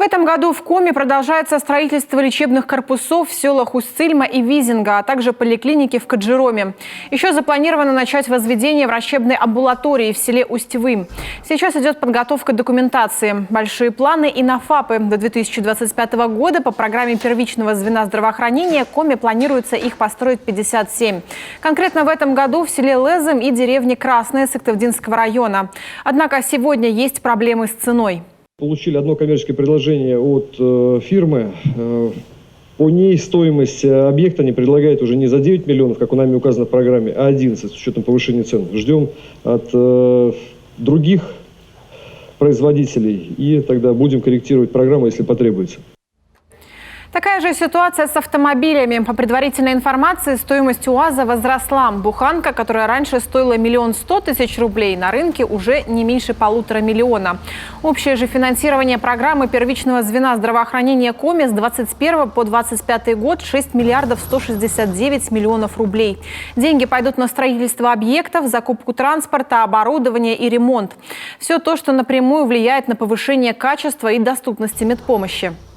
В этом году в Коми продолжается строительство лечебных корпусов в селах Усть-Цильма и Визинга, а также поликлиники в Каджироме. Еще запланировано начать возведение врачебной амбулатории в селе Усть-Вым. Сейчас идет подготовка документации. Большие планы и на ФАПы. До 2025 года по программе первичного звена здравоохранения Коми планируется их построить 57. Конкретно в этом году в селе Лезем и деревне Красное Сыктывдинского района. Однако сегодня есть проблемы с ценой. Получили одно коммерческое предложение от фирмы. По ней стоимость объекта они предлагают уже не за 9 миллионов, как у нами указано в программе, а 11 с учетом повышения цен. Ждем от других производителей и тогда будем корректировать программу, если потребуется. Такая же ситуация с автомобилями. По предварительной информации, стоимость УАЗа возросла. Буханка, которая раньше стоила 1 100 000 рублей, на рынке уже не меньше 1,5 миллиона. Общее же финансирование программы первичного звена здравоохранения Коми с 2021 по 2025 год 6 миллиардов 169 миллионов рублей. Деньги пойдут на строительство объектов, закупку транспорта, оборудования и ремонт. Все то, что напрямую влияет на повышение качества и доступности медпомощи.